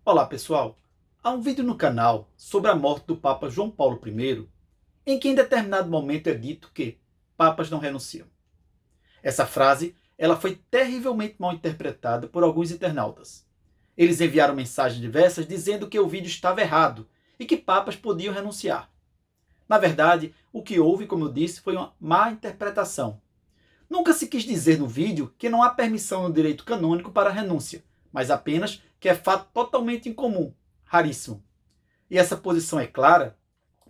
Olá pessoal, há um vídeo no canal sobre a morte do Papa João Paulo I, em que em determinado momento é dito que papas não renunciam. Essa frase ela foi terrivelmente mal interpretada por alguns internautas. Eles enviaram mensagens diversas dizendo que o vídeo estava errado e que papas podiam renunciar. Na verdade, o que houve, como eu disse, foi uma má interpretação. Nunca se quis dizer no vídeo que não há permissão no direito canônico para a renúncia, mas apenas que é fato totalmente incomum, raríssimo. E essa posição é clara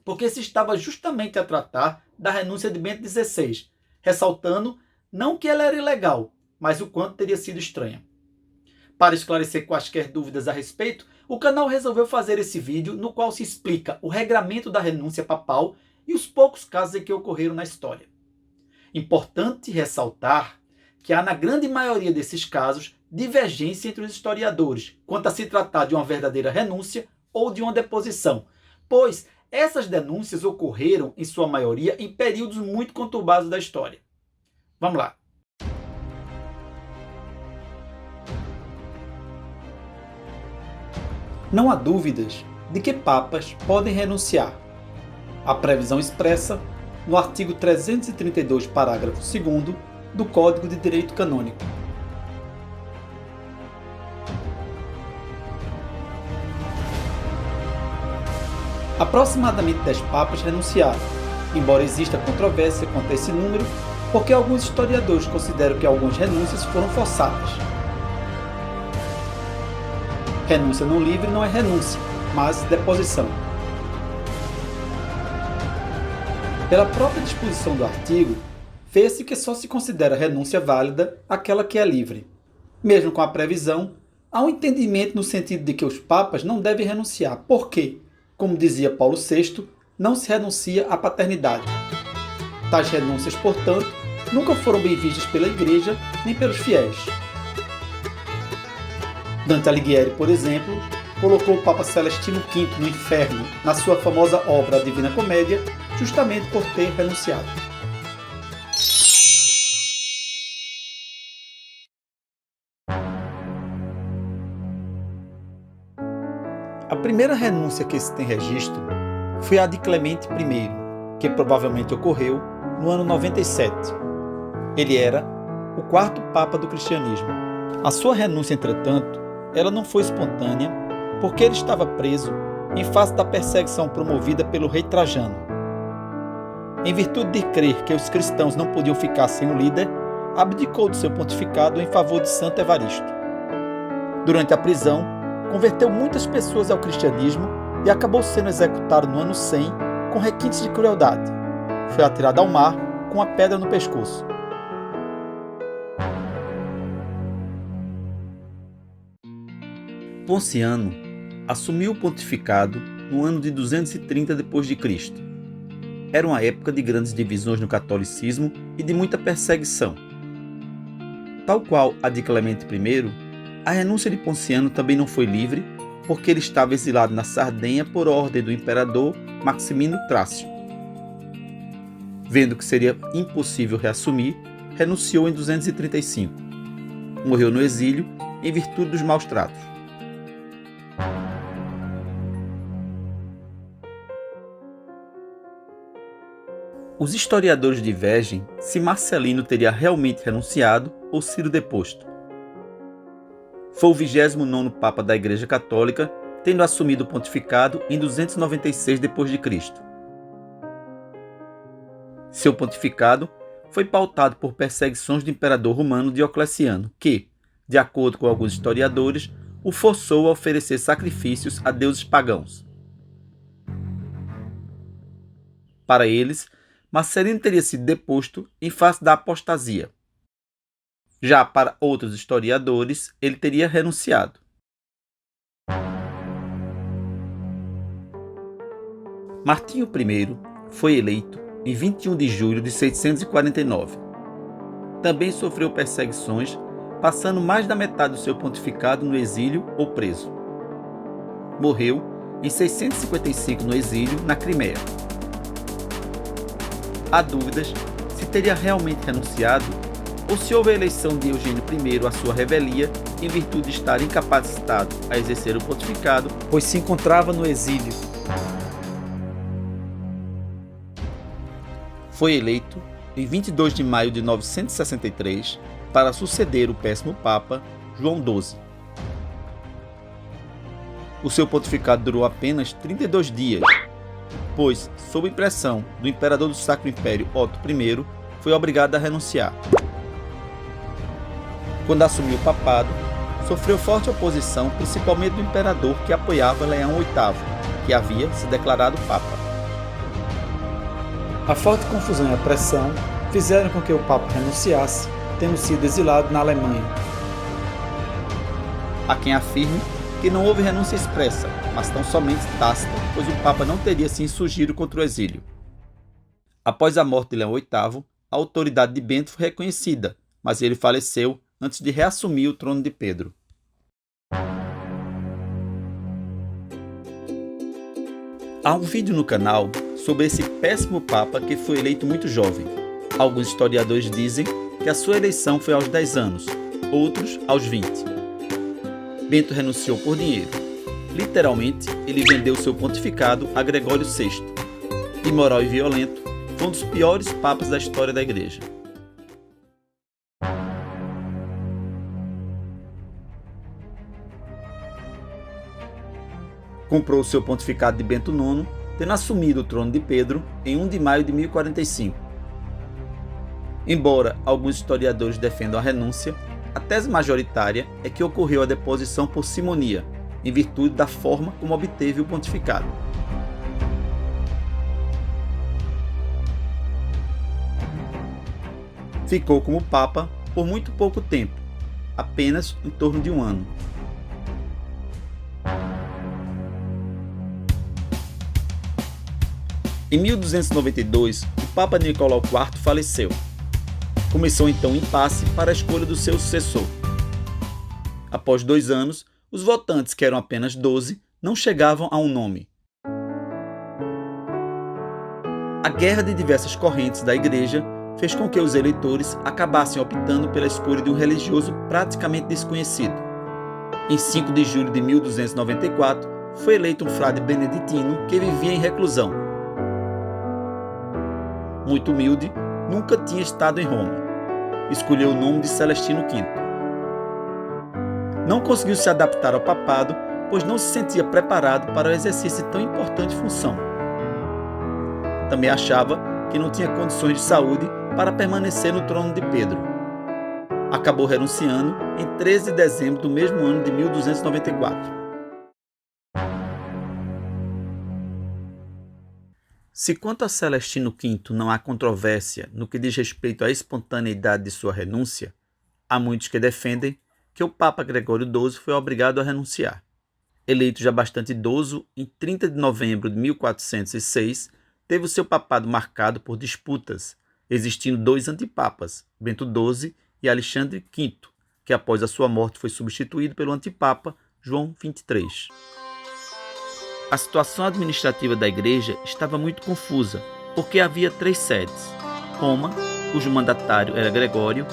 porque se estava justamente a tratar da renúncia de Bento XVI, ressaltando não que ela era ilegal, mas o quanto teria sido estranha. Para esclarecer quaisquer dúvidas a respeito, o canal resolveu fazer esse vídeo no qual se explica o regramento da renúncia papal e os poucos casos em que ocorreram na história. Importante ressaltar que há, na grande maioria desses casos, divergência entre os historiadores quanto a se tratar de uma verdadeira renúncia ou de uma deposição, pois essas denúncias ocorreram, em sua maioria, em períodos muito conturbados da história. Vamos lá. Não há dúvidas de que papas podem renunciar. A previsão expressa no artigo 332, parágrafo 2º do Código de Direito Canônico. Aproximadamente 10 papas renunciaram, embora exista controvérsia quanto a esse número, porque alguns historiadores consideram que algumas renúncias foram forçadas. Renúncia não livre não é renúncia, mas deposição. Pela própria disposição do artigo, vê-se que só se considera renúncia válida aquela que é livre. Mesmo com a previsão, há um entendimento no sentido de que os papas não devem renunciar, porque, como dizia Paulo VI, não se renuncia à paternidade. Tais renúncias, portanto, nunca foram bem vistas pela Igreja nem pelos fiéis. Dante Alighieri, por exemplo, colocou o Papa Celestino V no inferno na sua famosa obra A Divina Comédia, justamente por ter renunciado. A primeira renúncia que se tem registro foi a de Clemente I, que provavelmente ocorreu no ano 97. Ele era o quarto Papa do cristianismo. A sua renúncia, entretanto, ela não foi espontânea, porque ele estava preso em face da perseguição promovida pelo rei Trajano. Em virtude de crer que os cristãos não podiam ficar sem um líder, abdicou do seu pontificado em favor de Santo Evaristo. Durante a prisão, converteu muitas pessoas ao cristianismo e acabou sendo executado no ano 100 com requintes de crueldade. Foi atirado ao mar com uma pedra no pescoço. Ponciano assumiu o pontificado no ano de 230 d.C. Era uma época de grandes divisões no catolicismo e de muita perseguição. Tal qual a de Clemente I, a renúncia de Ponciano também não foi livre, porque ele estava exilado na Sardenha por ordem do imperador Maximino Trácio. Vendo que seria impossível reassumir, renunciou em 235. Morreu no exílio em virtude dos maus tratos. Os historiadores divergem se Marcelino teria realmente renunciado ou sido deposto. Foi o 29º Papa da Igreja Católica, tendo assumido o pontificado em 296 d.C. Seu pontificado foi pautado por perseguições do imperador romano Diocleciano, que, de acordo com alguns historiadores, o forçou a oferecer sacrifícios a deuses pagãos. Para eles, Marcelino teria sido deposto em face da apostasia. Já para outros historiadores, ele teria renunciado. Martinho I foi eleito em 21 de julho de 649. Também sofreu perseguições, passando mais da metade do seu pontificado no exílio ou preso. Morreu em 655 no exílio, na Crimeia. Há dúvidas se teria realmente renunciado ou se houve a eleição de Eugênio I à sua revelia em virtude de estar incapacitado a exercer o pontificado, pois se encontrava no exílio. Foi eleito em 22 de maio de 963 para suceder o 10º Papa, João XII. O seu pontificado durou apenas 32 dias, pois, sob pressão do imperador do Sacro Império Otto I, foi obrigado a renunciar. Quando assumiu o papado, sofreu forte oposição, principalmente do imperador que apoiava Leão VIII, que havia se declarado papa. A forte confusão e a pressão fizeram com que o papa renunciasse, tendo sido exilado na Alemanha. Há quem afirme que não houve renúncia expressa, mas tão somente tácita, pois o papa não teria se insurgido contra o exílio. Após a morte de Leão VIII, a autoridade de Bento foi reconhecida, mas ele faleceu antes de reassumir o trono de Pedro. Há um vídeo no canal sobre esse péssimo papa que foi eleito muito jovem. Alguns historiadores dizem que a sua eleição foi aos 10 anos, outros aos 20. Bento renunciou por dinheiro. Literalmente, ele vendeu seu pontificado a Gregório VI. Imoral e violento, foi um dos piores papas da história da Igreja. Comprou seu pontificado de Bento IX, tendo assumido o trono de Pedro em 1 de maio de 1045. Embora alguns historiadores defendam a renúncia, a tese majoritária é que ocorreu a deposição por simonia, em virtude da forma como obteve o pontificado. Ficou como papa por muito pouco tempo, apenas em torno de um ano. Em 1292, o Papa Nicolau IV faleceu. Começou então o impasse para a escolha do seu sucessor. Após 2 anos, os votantes, que eram apenas 12, não chegavam a um nome. A guerra de diversas correntes da Igreja fez com que os eleitores acabassem optando pela escolha de um religioso praticamente desconhecido. Em 5 de julho de 1294, foi eleito um frade beneditino que vivia em reclusão. Muito humilde, nunca tinha estado em Roma. Escolheu o nome de Celestino V. Não conseguiu se adaptar ao papado, pois não se sentia preparado para o exercício de tão importante função. Também achava que não tinha condições de saúde para permanecer no trono de Pedro. Acabou renunciando em 13 de dezembro do mesmo ano de 1294. Se quanto a Celestino V não há controvérsia no que diz respeito à espontaneidade de sua renúncia, há muitos que defendem que o Papa Gregório XII foi obrigado a renunciar. Eleito já bastante idoso, em 30 de novembro de 1406, teve o seu papado marcado por disputas, existindo 2 antipapas, Bento XII e Alexandre V, que após a sua morte foi substituído pelo antipapa João XXIII. A situação administrativa da Igreja estava muito confusa, porque havia 3 sedes: Roma, cujo mandatário era Gregório,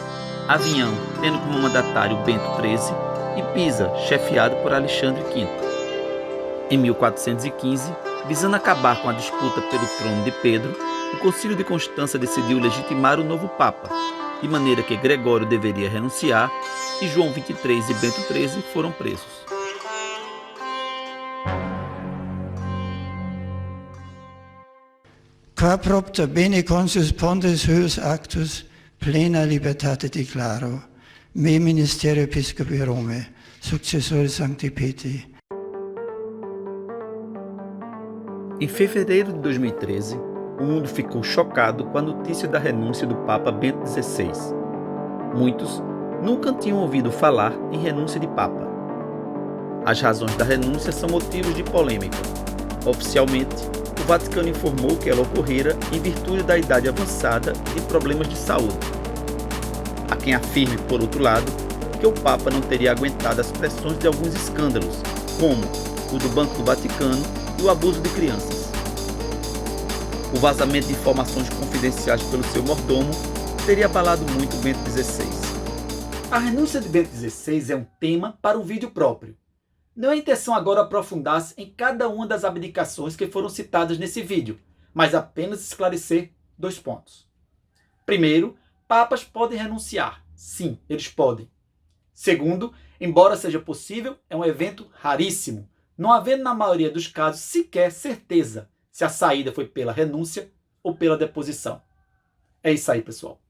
Avião, tendo como mandatário Bento XIII, e Pisa, chefiado por Alexandre V. Em 1415, visando acabar com a disputa pelo trono de Pedro, o Concílio de Constança decidiu legitimar o novo Papa, de maneira que Gregório deveria renunciar e João XXIII e Bento XIII foram presos. Qua propter bene consus pontes huius actus plena libertate declaro, me ministerio episcopi Rome, successore Sancti Petri. Em fevereiro de 2013, o mundo ficou chocado com a notícia da renúncia do Papa Bento XVI. Muitos nunca tinham ouvido falar em renúncia de Papa. As razões da renúncia são motivos de polêmica. Oficialmente, o Vaticano informou que ela ocorrera em virtude da idade avançada e de problemas de saúde. Há quem afirme, por outro lado, que o Papa não teria aguentado as pressões de alguns escândalos, como o do Banco do Vaticano e o abuso de crianças. O vazamento de informações confidenciais pelo seu mordomo teria abalado muito Bento XVI. A renúncia de Bento XVI é um tema para um vídeo próprio. Não é a intenção agora aprofundar-se em cada uma das abdicações que foram citadas nesse vídeo, mas apenas esclarecer 2 pontos. Primeiro, papas podem renunciar. Sim, eles podem. Segundo, embora seja possível, é um evento raríssimo, não havendo na maioria dos casos sequer certeza se a saída foi pela renúncia ou pela deposição. É isso aí, pessoal.